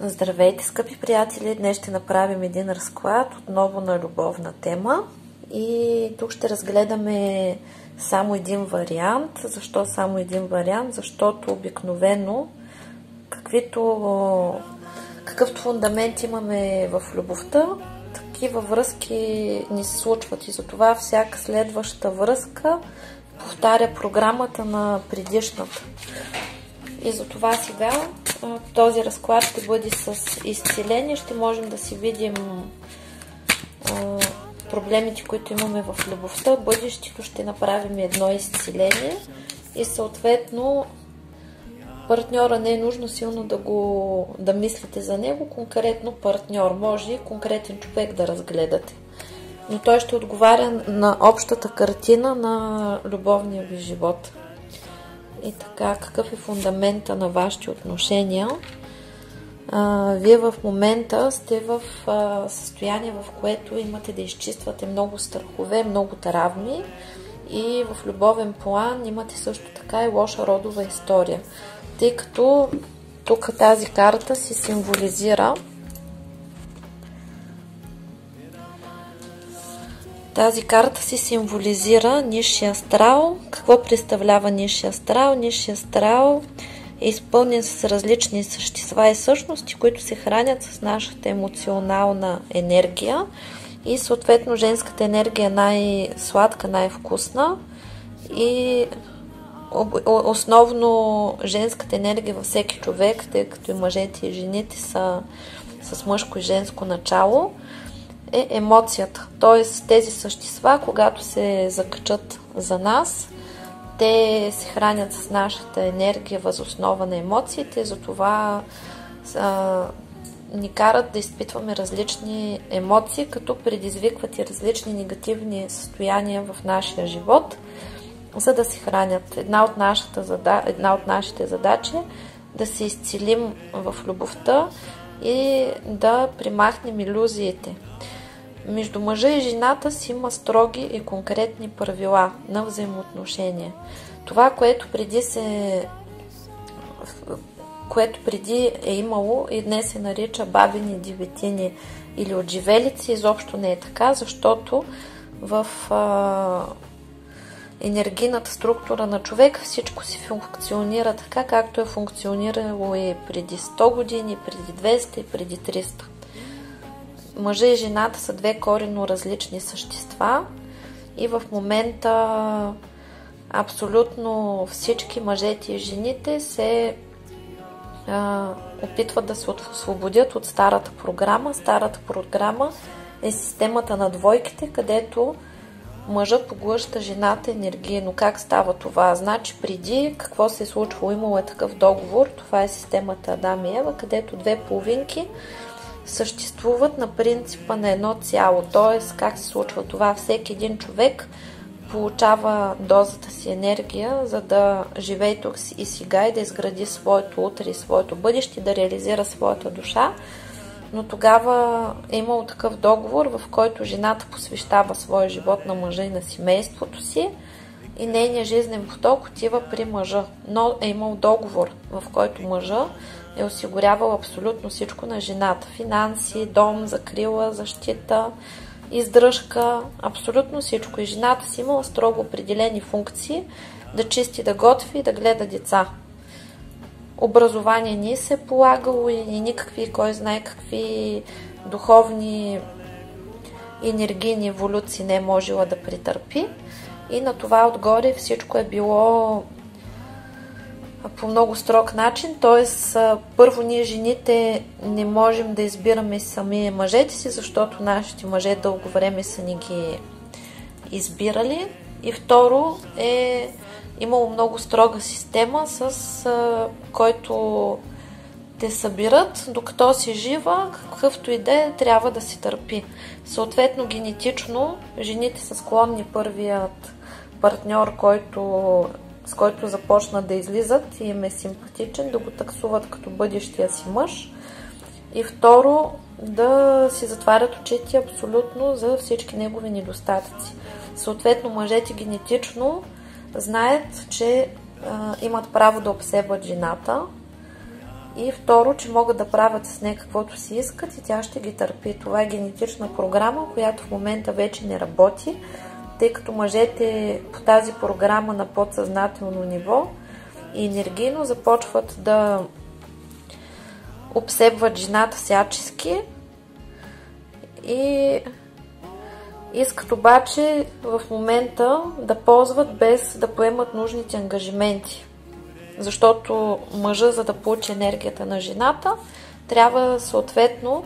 Здравейте, скъпи приятели! Днес ще направим един разклад отново на любовна тема и тук ще разгледаме само един вариант. Защо само един вариант? Защото обикновено какъвто фундамент имаме в любовта, такива връзки ни се случват и затова всяка следваща връзка повтаря програмата на предишната. И затова сега този разклад ще бъде с изцеление. Ще можем да си видим проблемите, които имаме в любовта. В бъдещето ще направим едно изцеление и съответно партньора не е нужно силно да мислите за него. Конкретно партньор, може и конкретен човек да разгледате. Но той ще отговаря на общата картина на любовния ви живот. И така, какъв е фундамента на вашите отношения? Вие в момента сте в състояние, в което имате да изчиствате много страхове, много травми и в любовен план имате също така и лоша родова история. Тъй като тук тази карта си символизира нисшия астрал. Какво представлява нисшия астрал? Нисшия астрал е изпълнен с различни същества и същности, които се хранят с нашата емоционална енергия и съответно женската енергия е най-сладка, най-вкусна и основно женската енергия във всеки човек, тъй като и мъжете и жените са с мъжко и женско начало, е емоцията. Т.е. тези същества, когато се закачат за нас, те се хранят с нашата енергия въз основа на емоциите, затова ни карат да изпитваме различни емоции, като предизвикват и различни негативни състояния в нашия живот, за да се хранят. Една от нашите задачи е да се изцелим в любовта и да примахнем илюзиите. Между мъжа и жената си има строги и конкретни правила на взаимоотношения. Това, което преди е имало и днес се нарича бабини, деветини или отживелици, изобщо не е така, защото в енергийната структура на човек всичко си функционира така, както е функционирало и преди 100 години, преди 200 и преди 300. Мъжа и жената са две коренно различни същества и в момента абсолютно всички мъжете и жените се опитват да се освободят от старата програма. Старата програма е системата на двойките, където мъжа поглъща жената енергийно. Как става това? Значи преди какво се е случвало? Имало е такъв договор. Това е системата Адам и Ева, където две половинки съществуват на принципа на едно цяло. Т.е. как се случва това? Всеки един човек получава дозата си енергия, за да живее тук и сега и да изгради своето утре и своето бъдеще, да реализира своята душа. Но тогава е имало такъв договор, в който жената посвещава своя живот на мъжа и на семейството си и нейният жизнен поток отива при мъжа. Но е имал договор, в който мъжа е осигурявал абсолютно всичко на жената. Финанси, дом, закрила, защита, издръжка, абсолютно всичко. И жената си имала строго определени функции да чисти, да готви и да гледа деца. Образование не се е полагало и никакви, кой знае какви духовни енергийни еволюции не е можела да претърпи. И на това отгоре всичко е било по много строг начин, т.е. първо ние жените не можем да избираме сами мъжете си, защото нашите мъже дълго време са ни ги избирали, и второ е имало много строга система, с който те събират, докато си жива, какъвто и да е, трябва да си търпи. Съответно, генетично, жените са склонни първият партньор, с който започнат да излизат и им е симпатичен, да го таксуват като бъдещия си мъж. И второ, да си затварят очите абсолютно за всички негови недостатъци. Съответно, мъжете генетично знаят, че имат право да обсебват жената, и второ, че могат да правят с нея каквото си искат и тя ще ги търпи. Това е генетична програма, която в момента вече не работи, тъй като мъжете по тази програма на подсъзнателно ниво и енергийно започват да обсебват жената всячески и искат обаче в момента да ползват без да поемат нужните ангажименти. Защото мъжа, за да получи енергията на жената, трябва съответно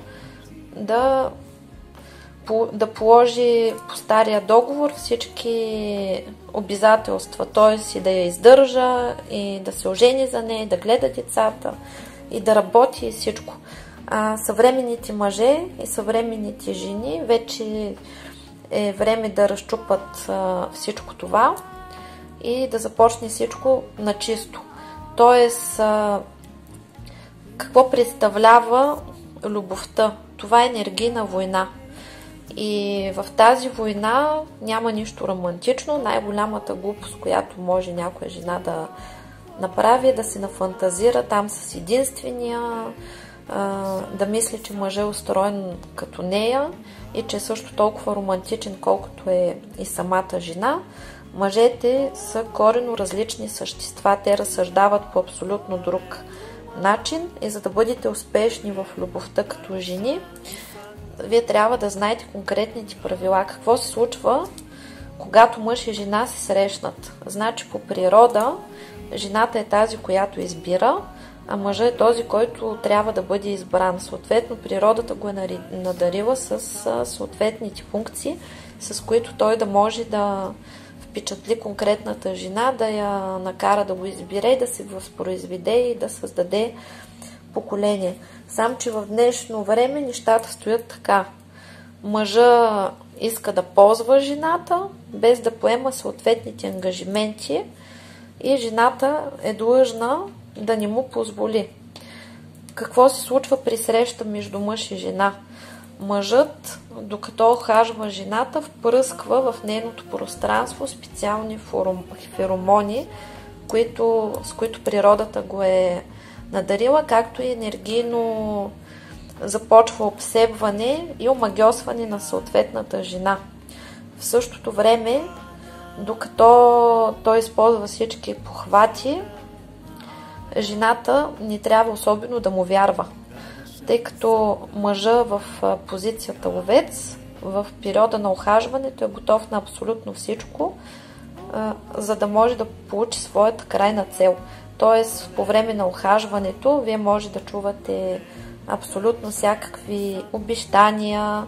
да положи по стария договор всички обязателства, т.е. и да я издържа, и да се ожени за нея, да гледа децата, и да работи и всичко. А съвременните мъже и съвременните жени вече е време да разчупат всичко това и да започне всичко на чисто. Тоест, какво представлява любовта? Това е енергийна война. И в тази война няма нищо романтично. Най-голямата глупост, която може някоя жена да направи, е да се нафантазира там с единствения, да мисли, че мъжът е устроен като нея и че е също толкова романтичен, колкото е и самата жена. Мъжете са коренно различни същества, те разсъждават по абсолютно друг начин и за да бъдете успешни в любовта като жени, вие трябва да знаете конкретните правила. Какво се случва, когато мъж и жена се срещнат? Значи по природа жената е тази, която избира, а мъжът е този, който трябва да бъде избран. Съответно, природата го е надарила с съответните функции, с които той да може да впечатли конкретната жена, да я накара да го избере, да се възпроизведе и да създаде поколение. Сам, че в днешно време нещата стоят така. Мъжа иска да ползва жената, без да поема съответните ангажименти, и жената е длъжна да не му позволи. Какво се случва при среща между мъж и жена? Мъжът, докато охажва жената, впръсква в нейното пространство специални феромони, с които природата го е надарила, както и енергийно започва обсебване и омагьосване на съответната жена. В същото време, докато той използва всички похвати, жената не трябва особено да му вярва, тъй като мъжа в позицията ловец в периода на охажването е готов на абсолютно всичко, за да може да получи своята крайна цел. Тоест, по време на охажването вие може да чувате абсолютно всякакви обещания,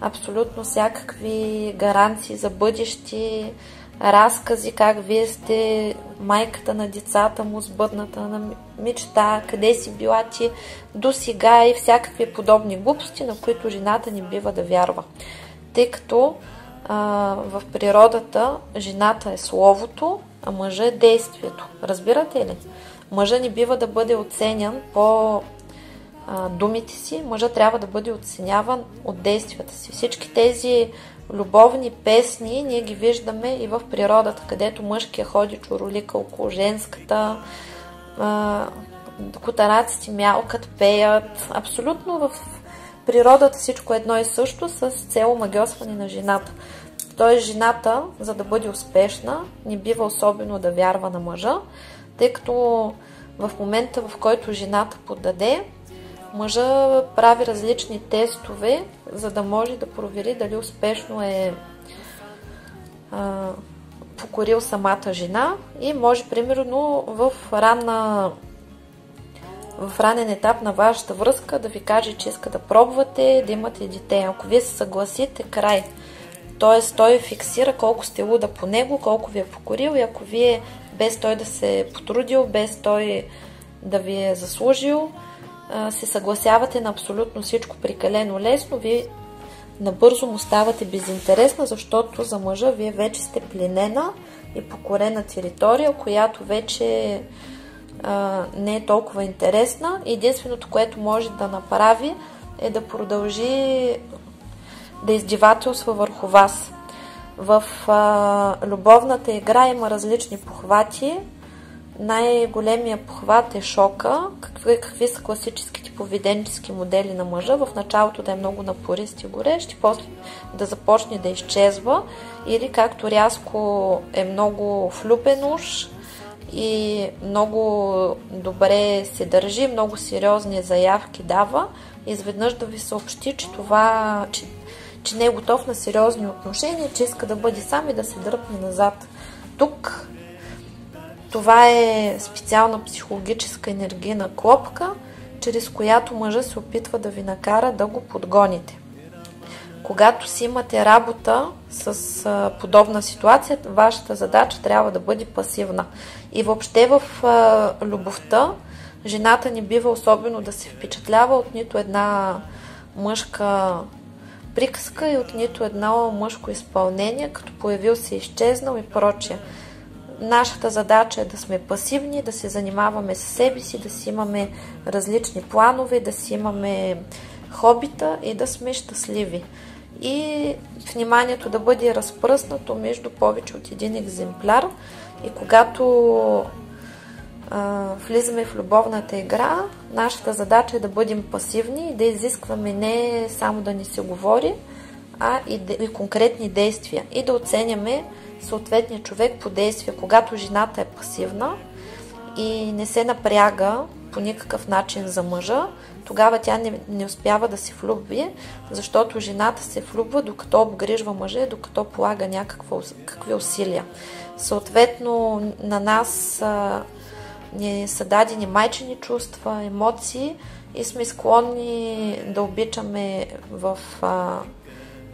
абсолютно всякакви гаранции за бъдещи разкази, как вие сте майката на децата му, сбъдната на мечта, къде си била ти до сега и всякакви подобни глупости, на които жената не бива да вярва. Тъй като в природата жената е словото, а мъжа е действието. Разбирате ли? Мъжа не бива да бъде оценян по думите си, мъжа трябва да бъде оценяван от действията си. Всички тези любовни песни ние ги виждаме и в природата, където мъжкия ходи чоролика около женската, котараците мялкат, пеят. Абсолютно в природата всичко е едно и също с цел омагьосване на жената. Тоест жената, за да бъде успешна, не бива особено да вярва на мъжа, тъй като в момента, в който жената поддаде, мъжа прави различни тестове, за да може да провери дали успешно е покорил самата жена и може примерно в ранен етап на вашата връзка да ви каже, че иска да пробвате да имате дете. Ако вие се съгласите, край. Тоест той фиксира колко сте луда по него, колко ви е покорил и ако вие без той да се е потрудил, без той да ви е заслужил, се съгласявате на абсолютно всичко прекалено лесно, вие набързо му ставате безинтересна, защото за мъжа вие вече сте пленена и покорена територия, която вече не е толкова интересна. Единственото, което може да направи, е да продължи да издевателства върху вас. В любовната игра има различни похвати. Най-големия похват е шока. Какви са класическите поведенчески модели на мъжа? В началото да е много напорист и горещ, и после да започне да изчезва, или както рязко е много влюбен уж и много добре се държи, много сериозни заявки дава, изведнъж да ви съобщи, че не е готов на сериозни отношения, че иска да бъде сам и да се дръпне назад. Тук това е специална психологическа енергийна клопка, чрез която мъжът се опитва да ви накара да го подгоните. Когато си имате работа с подобна ситуация, вашата задача трябва да бъде пасивна. И въобще в любовта жената не бива особено да се впечатлява от нито една мъжка приказка и от нито едно мъжко изпълнение, като появил се изчезнал и прочее. Нашата задача е да сме пасивни, да се занимаваме с себе си, да си имаме различни планове, да си имаме хобита и да сме щастливи. И вниманието да бъде разпръснато между повече от един екземпляр. И когато влизаме в любовната игра, нашата задача е да бъдем пасивни и да изискваме не само да ни се говори, а и конкретни действия. И да оценяме съответния човек по действия. Когато жената е пасивна и не се напряга по никакъв начин за мъжа, тогава тя не успява да се влюби, защото жената се влюбва докато обгрижва мъжа, докато полага някакви усилия. Съответно, на нас ни са дадени майчини чувства, емоции и сме склонни да обичаме в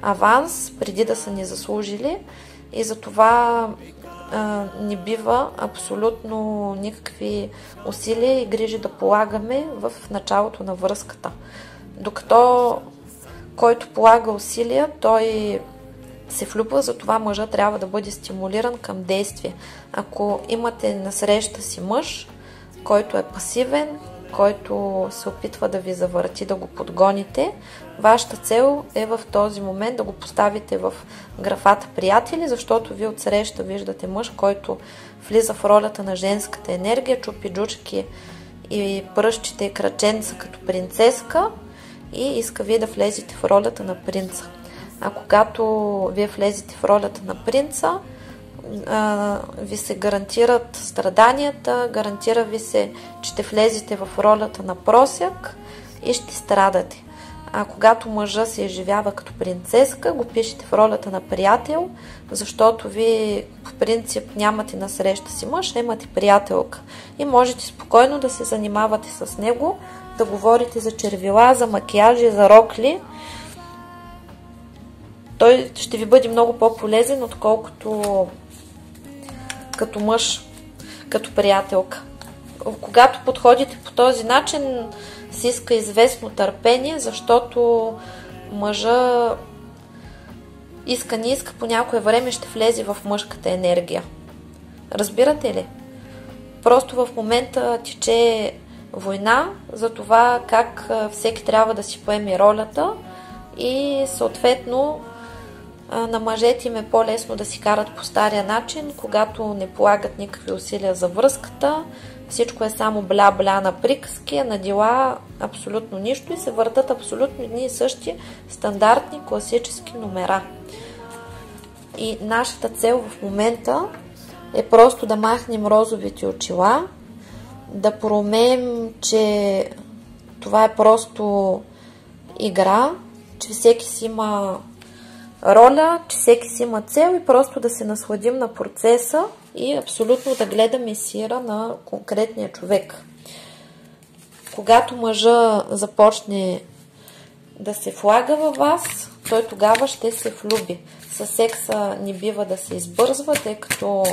аванс, преди да са ни заслужили, и затова не бива абсолютно никакви усилия и грижи да полагаме в началото на връзката. Докато който полага усилия, той се влюбва, затова мъжът трябва да бъде стимулиран към действие. Ако имате насреща си мъж, който е пасивен, който се опитва да ви завърти, да го подгоните, вашата цел е в този момент да го поставите в графата приятели, защото вие отсреща виждате мъж, който влиза в ролята на женската енергия, чупи джучки и пръщите и краченца като принцеска и иска вие да влезете в ролята на принца. А когато вие влезете в ролята на принца, ви се гарантират страданията, гарантира ви се, че ще влезете в ролята на просяк и ще страдате. А когато мъжа се изживява като принцеска, го пишете в ролята на приятел, защото ви по принцип нямате на среща си мъж, а имате приятелка. И можете спокойно да се занимавате с него, да говорите за червила, за макияжи, за рокли. Той ще ви бъде много по-полезен, отколкото като мъж, като приятелка. Когато подходите по този начин, се иска известно търпение, защото мъжа не иска по някое време ще влезе в мъжката енергия. Разбирате ли? Просто в момента тече война за това как всеки трябва да си поеме ролята и съответно на мъжете им е по-лесно да си карат по стария начин, когато не полагат никакви усилия за връзката, всичко е само бля-бля на приказки, а на дела абсолютно нищо и се въртат абсолютно едни и същи стандартни класически номера. И нашата цел в момента е просто да махнем розовите очила, да проумеем, че това е просто игра, че всеки си има роля, че всеки си има цел и просто да се насладим на процеса и абсолютно да гледаме сира на конкретния човек. Когато мъжа започне да се влага във вас, той тогава ще се влюби. Със секса не бива да се избързва, тъй като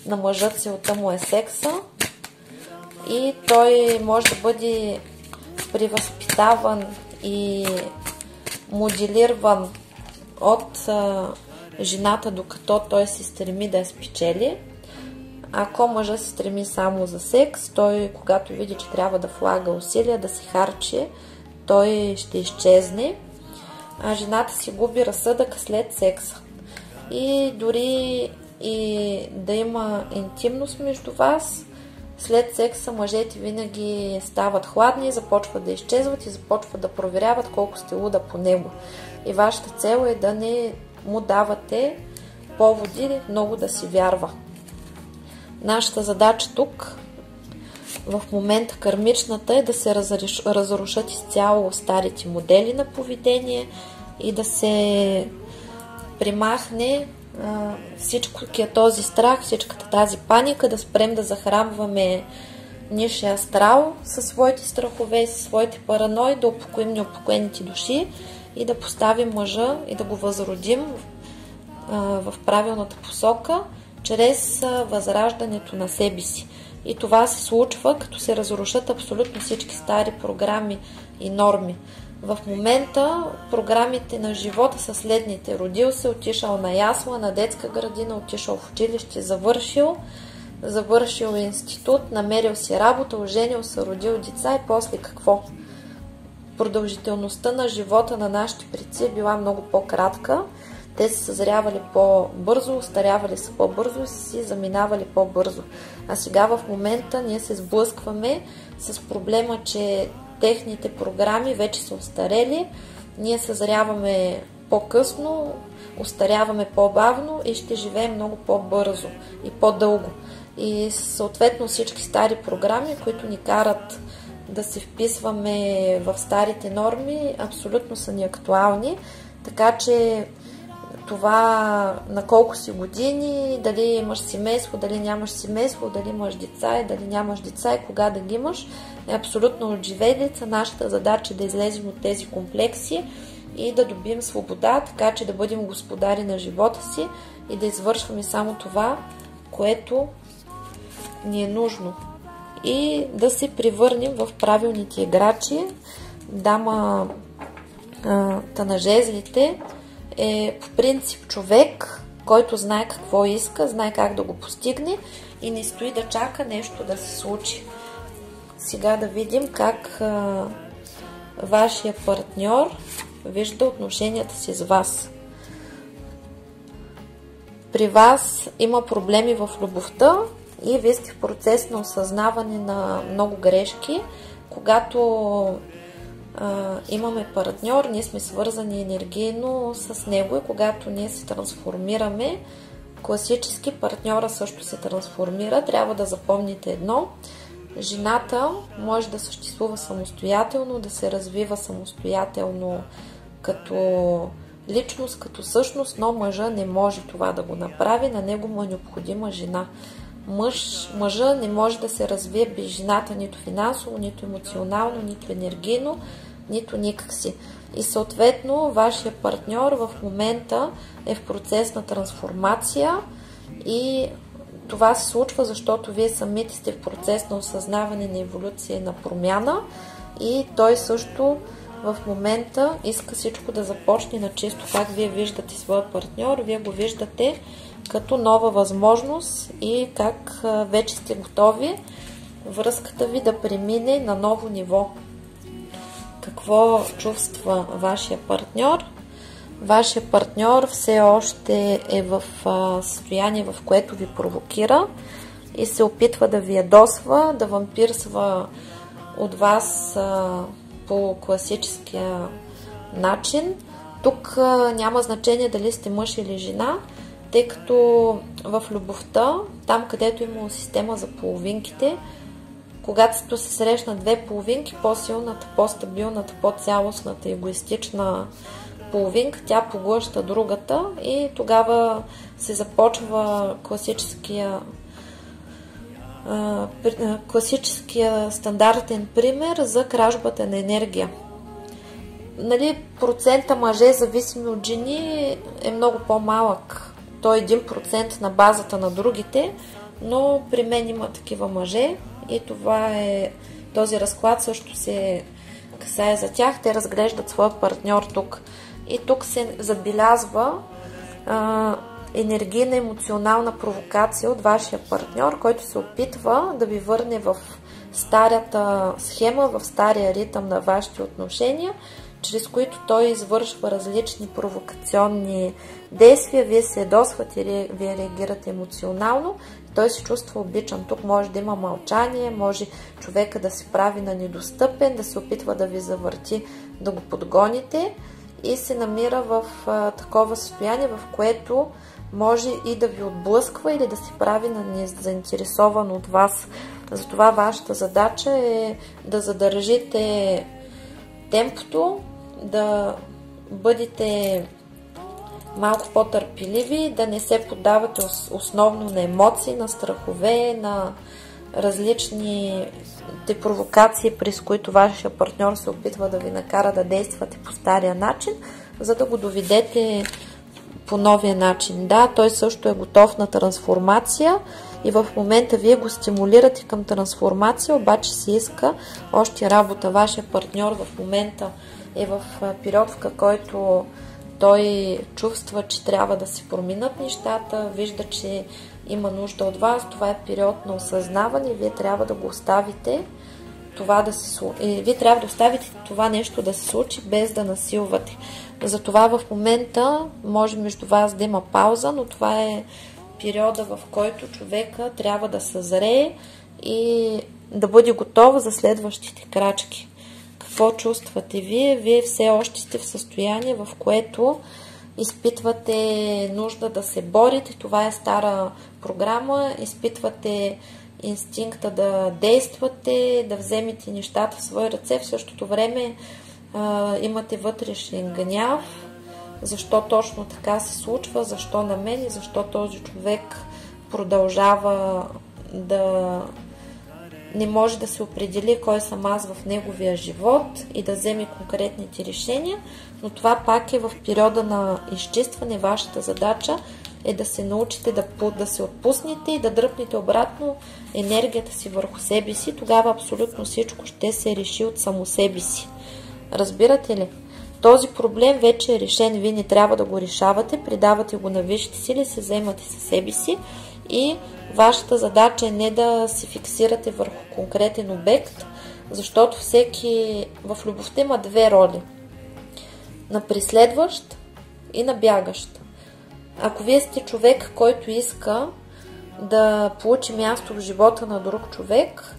на мъжа целта му е секса и той може да бъде превъзпитаван и моделиран от жената, докато той се стреми да я спечели. Ако мъжът се стреми само за секс, той, когато види, че трябва да влага усилия, да се харчи, той ще изчезне, а жената си губи разсъдък след секса. И дори и да има интимност между вас, след секса мъжете винаги стават хладни, започват да изчезват и започват да проверяват колко сте луда по него. И вашата цел е да не му давате поводи много да си вярва. Нашата задача тук, в момента кармичната, е да се разрушат изцяло старите модели на поведение и да се примахне всичкия този страх, всичката тази паника, да спрем да захранваме нишия астрал със своите страхове, със своите паранои, да упокоим неупокоените души и да поставим мъжа и да го възродим в правилната посока, чрез възраждането на себе си. И това се случва, като се разрушат абсолютно всички стари програми и норми. В момента програмите на живота са следните. Родил се, отишъл на ясла, на детска градина, отишъл в училище, завършил институт, намерил си работа, оженил се, родил деца и после какво? Продължителността на живота на нашите предци е била много по-кратка. Те се съзрявали по-бързо, остарявали се по-бързо и си заминавали по-бързо. А сега в момента ние се сблъскваме с проблема, че техните програми вече са остарели, ние съзряваме по-късно, остаряваме по-бавно и ще живеем много по-бързо и по-дълго. И съответно всички стари програми, които ни карат да се вписваме в старите норми, абсолютно са неактуални, така че това на колко си години, дали имаш семейство, дали нямаш семейство, дали имаш деца и дали нямаш деца и кога да ги имаш, е абсолютно отживелица. Нашата задача е да излезем от тези комплекси и да добием свобода, така че да бъдем господари на живота си и да извършваме само това, което ни е нужно. И да се превърнем в правилните играчи. Дамата на жезлите е по принцип човек, който знае какво иска, знае как да го постигне и не стои да чака нещо да се случи. Сега да видим как вашия партньор вижда отношенията си с вас. При вас има проблеми в любовта и вие сте в процес на осъзнаване на много грешки. Когато имаме партньор, ние сме свързани енергийно с него и когато ние се трансформираме, класически партньора също се трансформира. Трябва да запомните едно. Жената може да съществува самостоятелно, да се развива самостоятелно като личност, като същност, но мъжа не може това да го направи, на него му е необходима жена. Мъжа не може да се развие без жената нито финансово, нито емоционално, нито енергийно, нито никакси. И съответно вашия партньор в момента е в процес на трансформация и това се случва, защото вие самите сте в процес на осъзнаване, на еволюция и на промяна и той също в момента иска всичко да започне на чисто. Как вие виждате своя партньор, вие го виждате като нова възможност и как вече сте готови връзката ви да премине на ново ниво. Какво чувства вашия партньор? Вашия партньор все още е в състояние, в което ви провокира и се опитва да ви ядосва, да вампирства от вас по класическия начин. Тук няма значение дали сте мъж или жена, тъй като в любовта, там където има система за половинките, когато се срещнат две половинки, по-силната, по-стабилната, по-цялостната, егоистична половинка, тя поглъща другата и тогава се започва класическия стандартен пример за кражбата на енергия. Нали, процента мъже, зависими от жени, е много по-малък. Той е 1% на базата на другите, но при мен има такива мъже и този разклад също се касае за тях. Те разглеждат своя партньор тук. И тук се забелязва енергийна емоционална провокация от вашия партньор, който се опитва да ви върне в старата схема, в стария ритъм на вашите отношения, чрез които той извършва различни провокационни действия, вие се ядосвате, вие реагирате емоционално, той се чувства обичан. Тук може да има мълчание, може човека да се прави на недостъпен, да се опитва да ви завърти, да го подгоните и се намира в такова състояние, в което може и да ви отблъсква или да се прави на незаинтересован от вас. Затова вашата задача е да задържите темпото, да бъдете малко по-търпеливи, да не се поддавате основно на емоции, на страхове, на различните провокации, през които вашия партньор се опитва да ви накара да действате по стария начин, за да го доведете по новия начин. Да, той също е готов на трансформация и в момента вие го стимулирате към трансформация, обаче се иска още работа. Вашия партньор в момента е в период, в който той чувства, че трябва да се променят нещата, вижда, че има нужда от вас. Това е период на осъзнаване. Вие трябва да го оставите вие трябва да оставите това нещо да се случи, без да насилвате. Затова в момента може между вас да има пауза, но това е периода, в който човека трябва да съзрее и да бъде готов за следващите крачки. Какво чувствате вие? Вие все още сте в състояние, в което изпитвате нужда да се борите. Това е стара програма. Изпитвате инстинкта да действате, да вземете нещата в свои ръце. В същото време имате вътрешен гняв. Защо точно така се случва? Защо на мен и защо този човек продължава да не може да се определи кой съм аз в неговия живот и да вземе конкретните решения, но това пак е в периода на изчистване. Вашата задача е да се научите да се отпуснете и да дръпнете обратно енергията си върху себе си. Тогава абсолютно всичко ще се реши от само себе си. Разбирате ли? Този проблем вече е решен. Вие не трябва да го решавате, придавате го на висшите сили, се вземате със себе си и вашата задача е не да се фиксирате върху конкретен обект, защото всеки в любовта има две роли. На преследващ и на бягащ. Ако вие сте човек, който иска да получи място в живота на друг човек,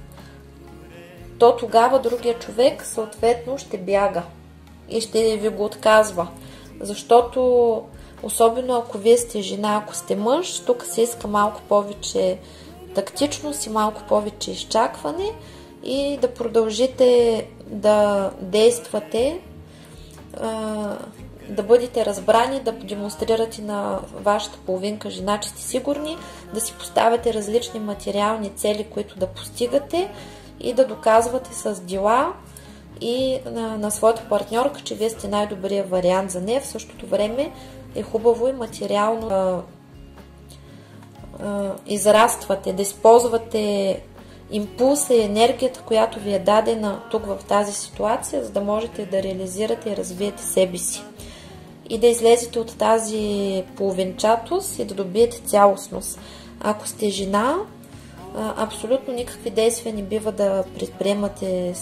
то тогава другия човек съответно ще бяга и ще ви го отказва. Защото особено ако вие сте жена, ако сте мъж, тук се иска малко повече тактичност и малко повече изчакване и да продължите да действате, да бъдете разбрани, да демонстрирате на вашата половинка жена, че сте сигурни, да си поставяте различни материални цели, които да постигате и да доказвате с дела и на своята партньорка, че вие сте най-добрият вариант за нея. В същото време е хубаво и материално израствате, да използвате импулса и енергията, която ви е дадена тук в тази ситуация, за да можете да реализирате и развиете себе си. И да излезете от тази половинчатост и да добиете цялостност. Ако сте жена, абсолютно никакви действия не бива да предприемате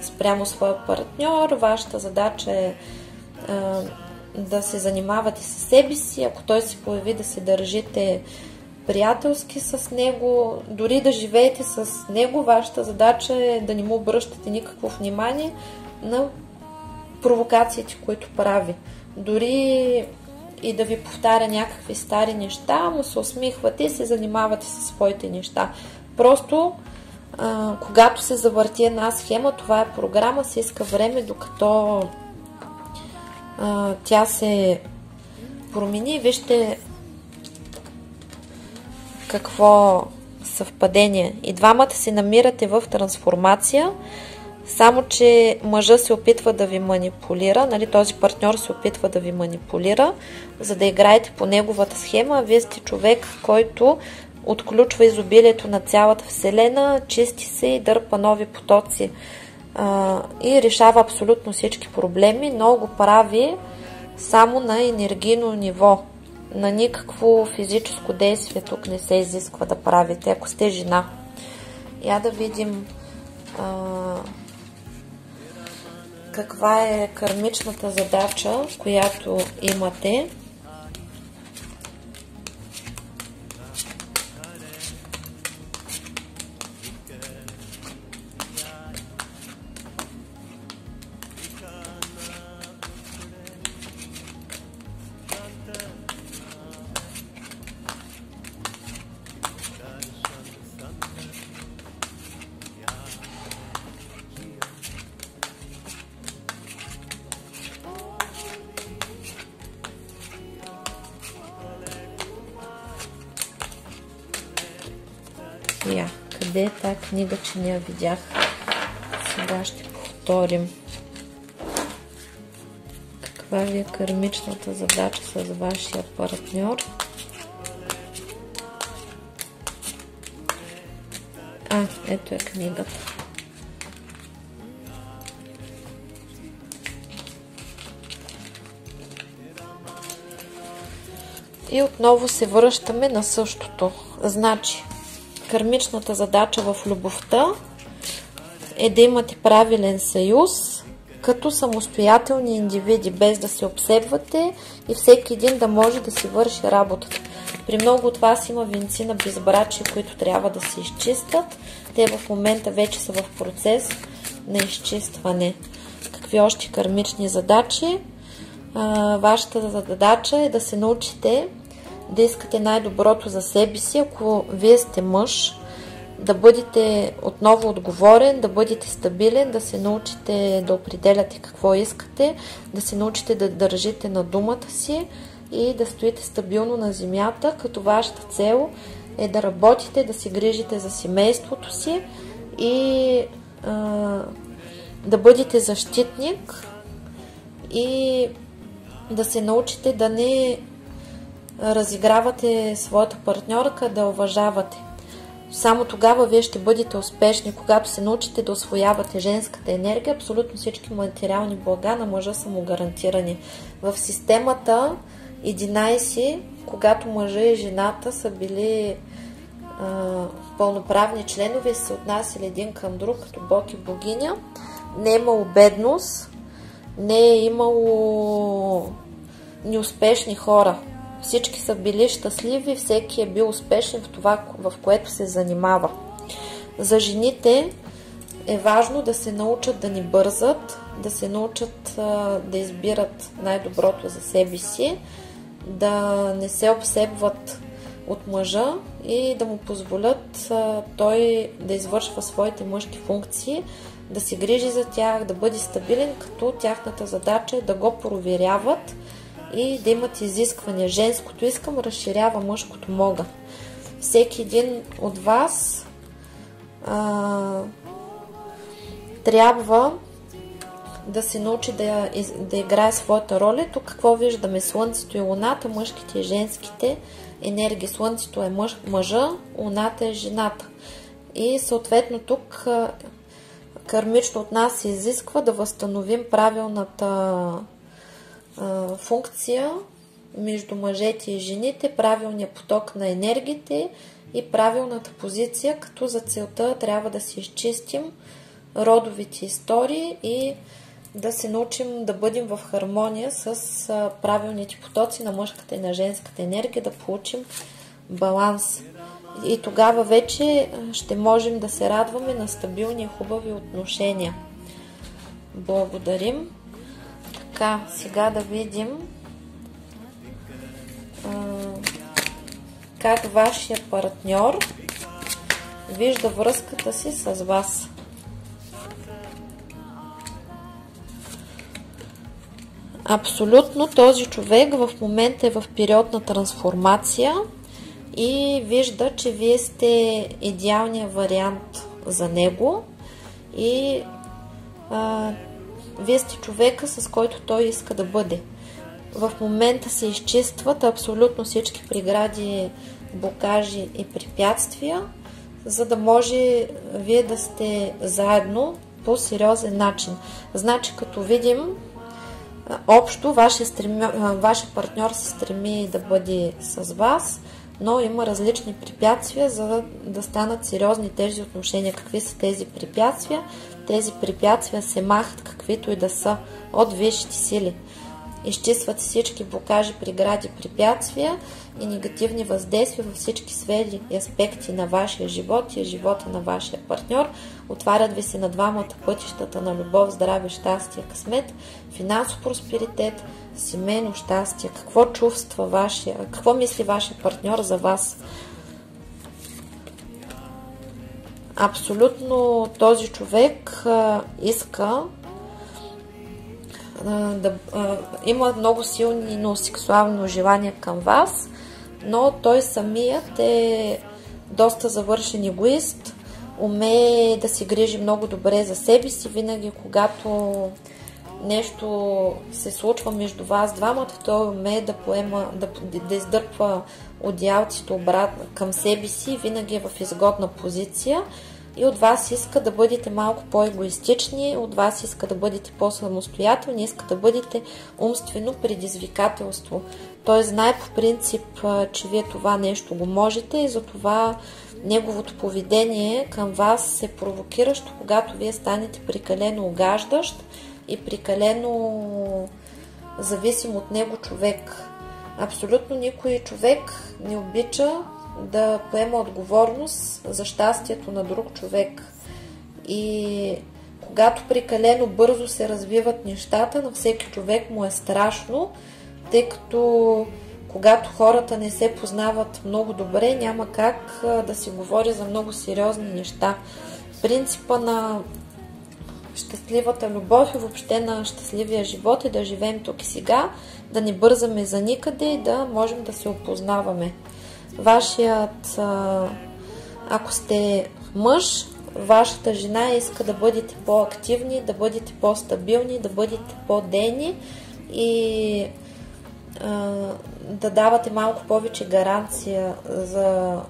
спрямо своя партньор. Вашата задача е да се занимавате със себе си. Ако той се появи, да се държите приятелски с него, дори да живеете с него, вашата задача е да не му обръщате никакво внимание на провокациите, които прави. Дори и да ви повтаря някакви стари неща, му се усмихвате и се занимавате със своите неща. Просто, когато се завърти една схема, това е програма, се иска време, докато тя се промени. Вижте какво съвпадение. И двамата се намирате в трансформация, само че мъжа се опитва да ви манипулира, нали, този партньор се опитва да ви манипулира, за да играете по неговата схема. Вие сте човек, който отключва изобилието на цялата Вселена, чисти се и дърпа нови потоци и решава абсолютно всички проблеми, но го прави само на енергийно ниво. На никакво физическо действие тук не се изисква да правите, ако сте жена. Я да видим каква е кармичната задача, която имате. Къде е тази книга, че не я видях? Сега ще повторим. Каква ви е кармичната задача с вашия партньор? Ето е книгата. И отново се връщаме на същото. Значи, кармичната задача в любовта е да имате правилен съюз, като самостоятелни индивиди, без да се обсебвате и всеки един да може да си върши работата. При много от вас има венци на безбрачие, които трябва да се изчистят. Те в момента вече са в процес на изчистване. Какви още кармични задачи? Вашата задача е да се научите да искате най-доброто за себе си, ако вие сте мъж, да бъдете отново отговорен, да бъдете стабилен, да се научите да определяте какво искате, да се научите да държите на думата си и да стоите стабилно на земята, като вашата цел е да работите, да се грижите за семейството си и да бъдете защитник и да се научите да не разигравате своята партньорка, да уважавате. Само тогава вие ще бъдете успешни, когато се научите да усвоявате женската енергия. Абсолютно всички материални блага на мъжа са му гарантирани. В системата 11, когато мъжа и жената са били пълноправни членове, се отнасяли един към друг като бог и богиня, не е имало бедност, не е имало неуспешни хора. Всички са били щастливи, всеки е бил успешен в това, в което се занимава. За жените е важно да се научат да не бързат, да се научат да избират най-доброто за себе си, да не се обсебват от мъжа и да му позволят той да извършва своите мъжки функции, да се грижи за тях, да бъде стабилен, като тяхната задача е да го проверяват и да имат изисквания. Женското искам разширява мъжкото мога. Всеки един от вас трябва да се научи да играе своята роля. Тук какво виждаме? Слънцето и луната, мъжките и женските енергии. Слънцето е мъжа, луната е жената. И съответно тук кармично от нас се изисква да възстановим правилната функция между мъжете и жените, правилния поток на енергиите и правилната позиция, като за целта трябва да се изчистим родовите истории и да се научим да бъдем в хармония с правилните потоци на мъжката и на женската енергия, да получим баланс. И тогава вече ще можем да се радваме на стабилни и хубави отношения. Благодарим. Така, сега да видим как вашия партньор вижда връзката си с вас. Абсолютно този човек в момента е в период на трансформация и вижда, че вие сте идеалният вариант за него и вие сте човека, с който той иска да бъде. В момента се изчистват абсолютно всички прегради, блокажи и препятствия, за да може вие да сте заедно по сериозен начин. Значи, като видим общо, вашия партньор се стреми да бъде с вас, но има различни препятствия, за да станат сериозни тези отношения. Какви са тези препятствия? Тези препятствия се махат, каквито и да са, от висшите сили. Изчистват всички блокажи, прегради, препятствия и негативни въздействия във всички сфери и аспекти на вашия живот и живота на вашия партньор. Отварят ви се на двамата пътищата на любов, здраве, щастие, късмет, финансов просперитет, семейно щастие. Какво чувства какво мисли вашия партньор за вас? Абсолютно този човек иска има много силно сексуално желание към вас, но той самият е доста завършен егоист, умее да се грижи много добре за себе си. Винаги, когато нещо се случва между вас двамата, той умее да поема, да издърпва одеялците обратно към себе си, винаги е в изгодна позиция. И от вас иска да бъдете малко по-егоистични, от вас иска да бъдете по-самостоятелни, иска да бъдете умствено предизвикателство. Той знае по принцип, че вие това нещо го можете и затова неговото поведение към вас е провокиращо, когато вие станете прекалено угаждащ и прекалено зависим от него човек. Абсолютно никой човек не обича да поема отговорност за щастието на друг човек. И когато прекалено бързо се развиват нещата, на всеки човек му е страшно, тъй като когато хората не се познават много добре, няма как да се говори за много сериозни неща. Принципа на щастливата любов и въобще на щастливия живот е да живеем тук и сега, да не бързаме за никъде и да можем да се опознаваме. Ако сте мъж, вашата жена иска да бъдете по-активни, да бъдете по-стабилни, да бъдете по-дейни и да давате малко повече гаранция за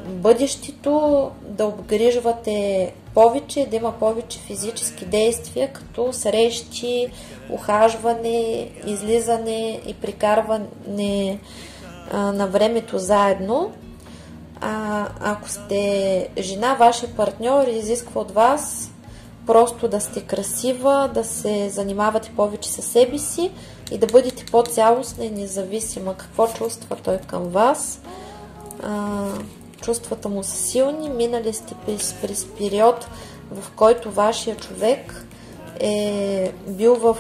бъдещето, да обгрижвате повече, да има повече физически действия, като срещи, ухажване, излизане и прекарване на времето заедно. Ако сте жена, вашия партньор изисква от вас просто да сте красива, да се занимавате повече със себе си и да бъдете по-цялостна и независима. Какво чувства той към вас? Чувствата му са силни. Минали сте през период, в който вашия човек е бил в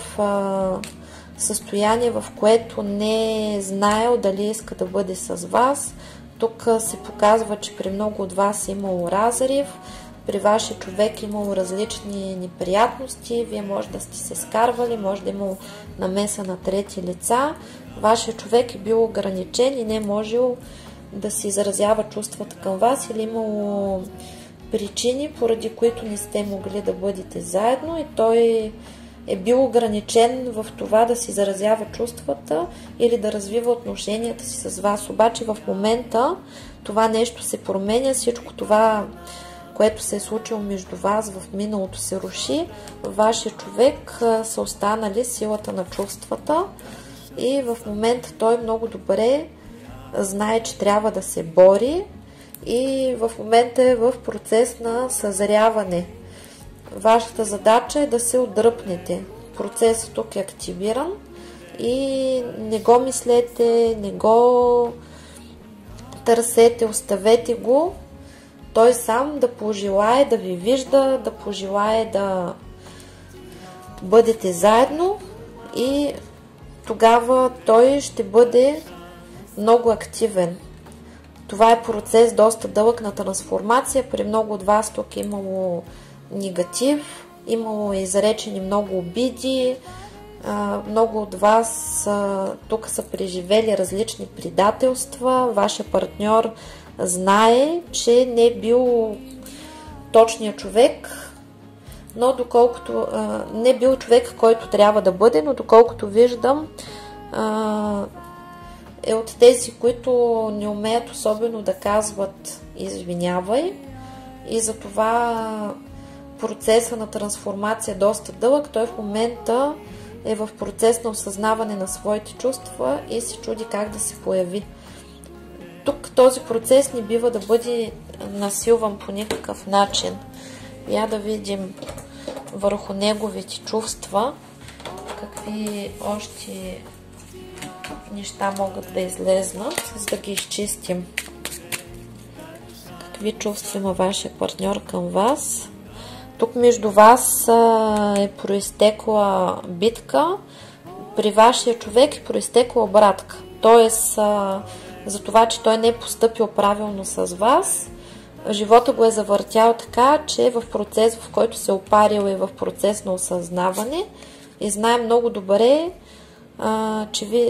състояние, в което не е знаел дали иска да бъде с вас. Тук се показва, че при много от вас е имало разрив, при вашия човек е имало различни неприятности, вие може да сте се скарвали, може да е имало намеса на трети лица. Вашия човек е бил ограничен и не е можел да се изразява чувствата към вас или имало причини, поради които не сте могли да бъдете заедно и той е бил ограничен в това да си заразява чувствата или да развива отношенията си с вас. Обаче в момента това нещо се променя, всичко това, което се е случило между вас в миналото, се руши. Вашия човек са останали силата на чувствата и в момента той много добре знае, че трябва да се бори и в момента е в процес на съзряване. Вашата задача е да се отдръпнете. Процесът тук е активиран и не го мислете, не го търсете, оставете го. Той сам да пожелае да ви вижда, да пожелае да бъдете заедно и тогава той ще бъде много активен. Това е процес доста дълъг на трансформация. При много от вас тук е имало негатив, имало изречени много обиди, Много от вас тук са преживели различни предателства. Вашия партньор знае, че не е бил точният човек, но доколкото не е бил човек, който трябва да бъде, но доколкото виждам, е от тези, които не умеят особено да казват извинявай, и затова процеса на трансформация е доста дълъг. Той в момента е в процес на осъзнаване на своите чувства и се чуди как да се появи. Тук този процес не бива да бъде насилван по никакъв начин. Я да видим върху неговите чувства какви още неща могат да излезнат, за да ги изчистим. Какви чувства има вашия партньор към вас? Тук между вас е произтекла битка, при вашия човек е произтекла обратка. Тоест, за това, че той не е постъпил правилно с вас, живота го е завъртял така, че е в процес, в който се опарил, и в процес на осъзнаване, и знае много добре,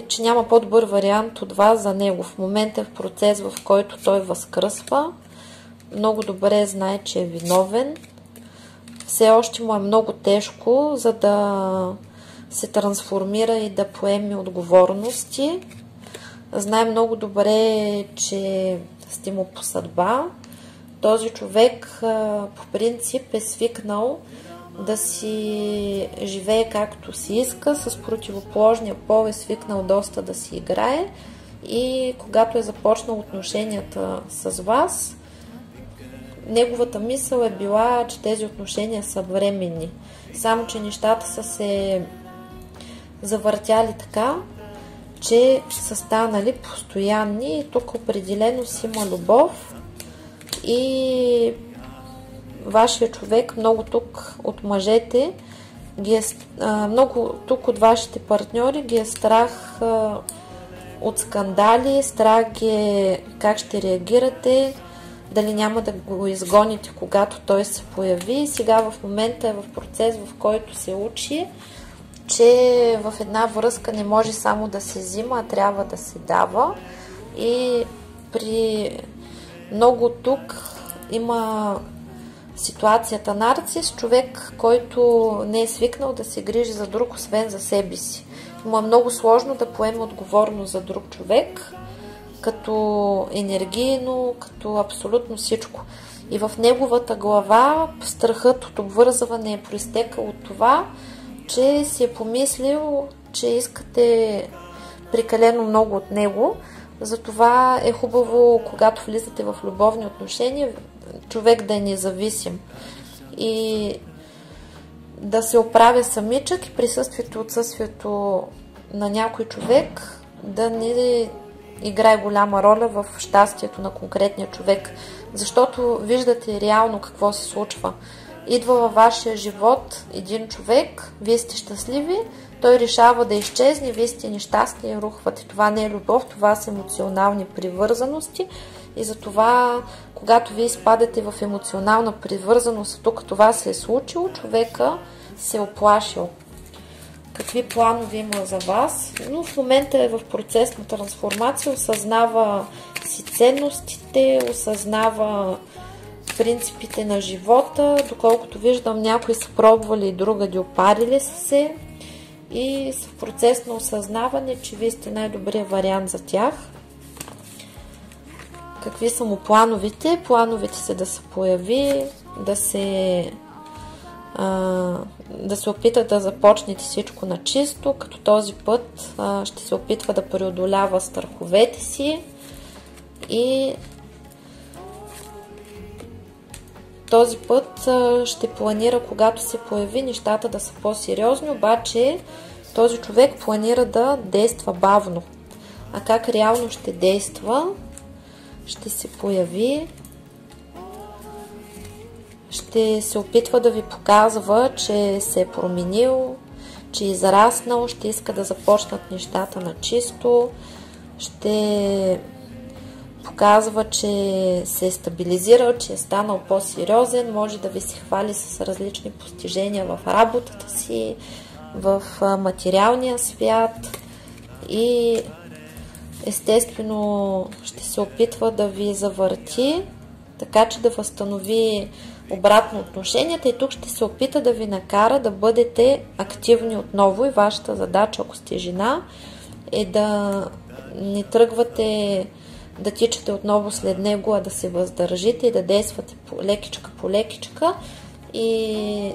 че няма по-добър вариант от вас за него. В момента е в процес, в който той възкръсва, много добре знае, че е виновен. Все още му е много тежко, за да се трансформира и да поеме отговорности. Знае много добре, че сте му по съдба. Този човек по принцип е свикнал да си живее както си иска, с противоположния пол е свикнал доста да си играе, и когато е започнал отношенията с вас, неговата мисъл е била, че тези отношения са временни. Само че нещата са се завъртяли така, че са станали постоянни, и тук определено си има любов, и вашия човек, много тук от мъжете, много тук от вашите партньори ги е страх от скандали, страх ги е как ще реагирате, дали няма да го изгоните, когато той се появи. Сега в момента е в процес, в който се учи, че в една връзка не може само да се взима, а трябва да се дава. И при много тук има ситуацията нарцис, човек, който не е свикнал да се грижи за друг, освен за себе си. Му е много сложно да поеме отговорност за друг човек, като енергийно, като абсолютно всичко. И в неговата глава страхът от обвързване е произтекал от това, че си е помислил, че искате прекалено много от него. Затова е хубаво, когато влизате в любовни отношения, човек да е независим и да се оправя самичък, и присъствието, отсъствието на някой човек да не играе голяма роля в щастието на конкретния човек. Защото виждате реално какво се случва. Идва във вашия живот един човек, вие сте щастливи, той решава да изчезне, вие сте нещастни и рухвате. Това не е любов, това са емоционални привързаности, и затова, когато вие изпадате в емоционална привързаност, тук това се е случило, човека се е оплашил. Какви планове има за вас? Но в момента е в процес на трансформация, осъзнава си ценностите, осъзнава принципите на живота. Доколкото виждам, някои са пробвали и другаде, опарили са се и са в процес на осъзнаване, че вие сте най-добрият вариант за тях. Какви са му плановете? Плановете са да се появи, да се опита да започнете всичко на чисто, като този път ще се опитва да преодолява страховете си, и този път ще планира, когато се появи, нещата да са по-сериозни, обаче този човек планира да действа бавно. А как реално ще действа? Ще се появи, ще се опитва да ви показва, че се е променил, че е израснал, ще иска да започнат нещата на чисто, ще показва, че се е стабилизирал, че е станал по-сериозен, може да ви се хвали с различни постижения в работата си, в материалния свят и естествено ще се опитва да ви завърти, така че да възстанови обратно отношенията и тук ще се опита да ви накара да бъдете активни отново и вашата задача, ако сте жена, е да не тръгвате да тичате отново след него, а да се въздържите и да действате лекичка по лекичка и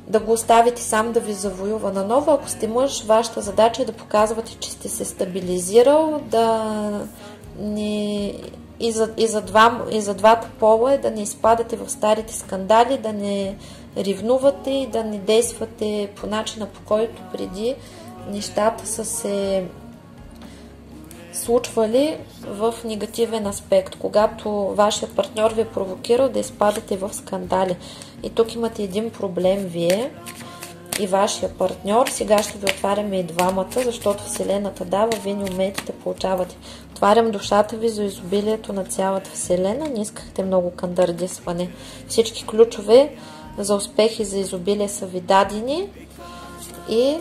да го оставите сам да ви завоюва наново. Ако сте мъж, вашата задача е да показвате, че сте се стабилизирал, да не... и за двата пола е да не изпадате в старите скандали, да не ревнувате и да не действате по начина, по който преди нещата са се случвали в негативен аспект, когато вашия партньор ви е провокирал да изпадате в скандали. И тук имате един проблем вие и вашия партньор. Сега ще ви отваряме и двамата, защото Вселената дава, вие не умеете да получавате. Отварям душата ви за изобилието на цялата Вселена. Не искахте много кандардисване. Всички ключове за успех и за изобилие са ви дадени и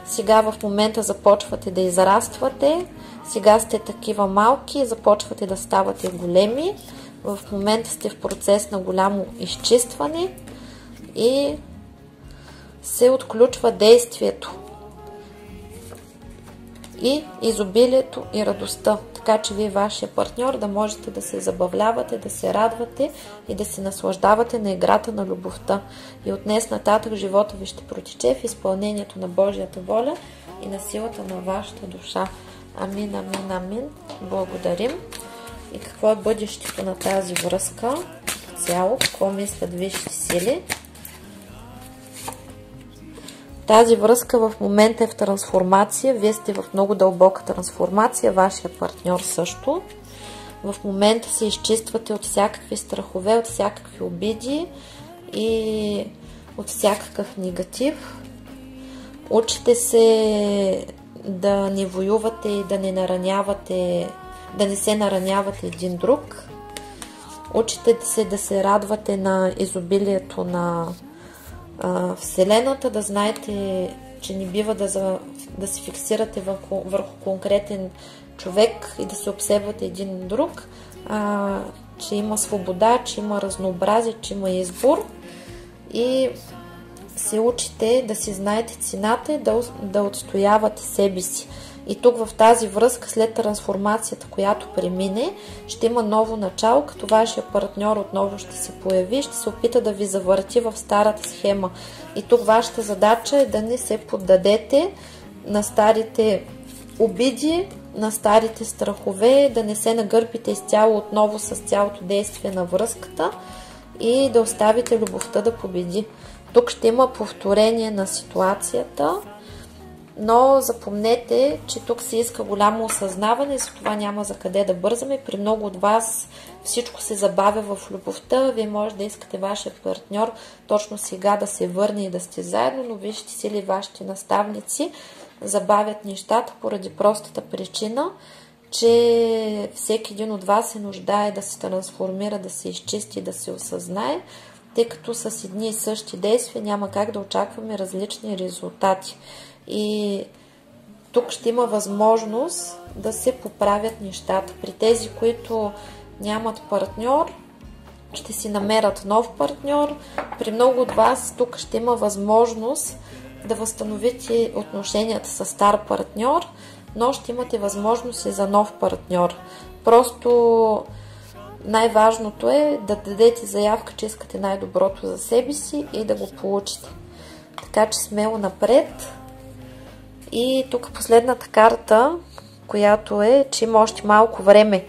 сега в момента започвате да израствате. Сега сте такива малки и започвате да ставате големи. В момента сте в процес на голямо изчистване и се отключва действието и изобилието и радостта. Така че вие, вашия партньор, да можете да се забавлявате, да се радвате и да се наслаждавате на играта на любовта. И от днес нататък живота ви ще протече в изпълнението на Божията воля и на силата на вашата душа. Амин, амин, амин. Благодарим. И какво е бъдещето на тази връзка? Цяло, какво мислят висшите сили? Тази връзка в момента е в трансформация. Вие сте в много дълбока трансформация, вашия партньор също. В момента се изчиствате от всякакви страхове, от всякакви обиди и от всякакъв негатив. Учите се да не воювате и да не наранявате, да не се наранявате един друг. Учите се да се радвате на изобилието на Вселената, да знаете, че не бива да се фиксирате върху конкретен човек и да се обсебвате един друг, че има свобода, че има разнообразие, че има избор и се учите да си знаете цената и да отстоявате себе си. И тук в тази връзка, след трансформацията, която премине, ще има ново начало, като вашия партньор отново ще се появи, ще се опита да ви завърти в старата схема. И тук вашата задача е да не се поддадете на старите обиди, на старите страхове, да не се нагърбите изцяло отново с цялото действие на връзката и да оставите любовта да победи. Тук ще има повторение на ситуацията, но запомнете, че тук се иска голямо осъзнаване и за това няма за къде да бързаме. При много от вас всичко се забавя в любовта. Вие може да искате вашия партньор точно сега да се върне и да сте заедно, но вижте сили вашите наставници забавят нещата поради простата причина, че всеки един от вас се нуждае да се трансформира, да се изчисти, да се осъзнае, тъй като с едни и същи действия няма как да очакваме различни резултати. И тук ще има възможност да се поправят нещата. При тези, които нямат партньор, ще си намерят нов партньор. При много от вас тук ще има възможност да възстановите отношенията с стар партньор, но ще имате възможност и за нов партньор. Просто най-важното е да дадете заявка, че искате най-доброто за себе си и да го получите. Така че смело напред. И тук последната карта, която е, че има още малко време.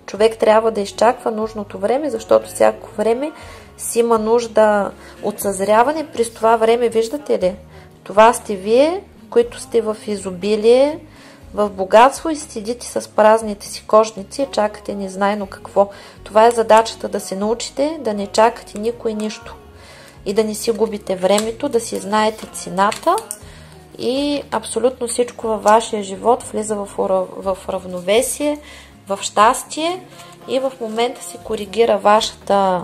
Човек трябва да изчаква нужното време, защото всяко време си има нужда от съзряване. През това време, виждате ли, това сте вие, които сте в изобилие, в богатство и седите с празните си кошници и чакате незнайно какво. Това е задачата, да се научите да не чакате никой нищо и да не си губите времето, да си знаете цената и абсолютно всичко във вашия живот влиза в равновесие, в щастие и в момента се коригира вашата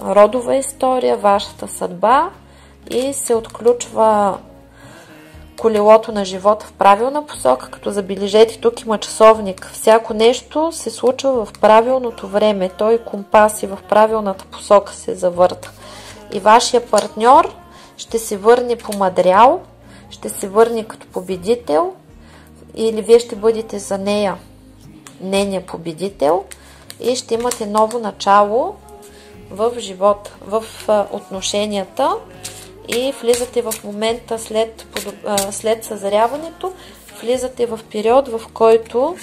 родова история, вашата съдба и се отключва колелото на живота в правилна посока, като забележете, тук има часовник. Всяко нещо се случва в правилното време. Той компас и в правилната посока се завърта. И вашия партньор ще се върне помъдрял, ще се върне като победител, или вие ще бъдете за нея нейния победител и ще имате ново начало в живота, в отношенията, и влизате в момента след съзряването, влизате в период, в който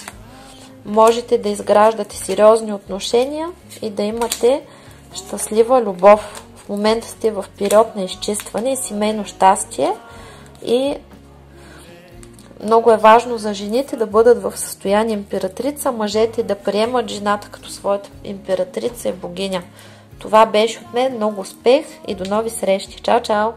можете да изграждате сериозни отношения и да имате щастлива любов. В момента сте в период на изчистване и семейно щастие, и много е важно за жените да бъдат в състояние императрица, мъжете да приемат жената като своята императрица и богиня. Това беше от мен. Много успех и до нови срещи. Чао, чао!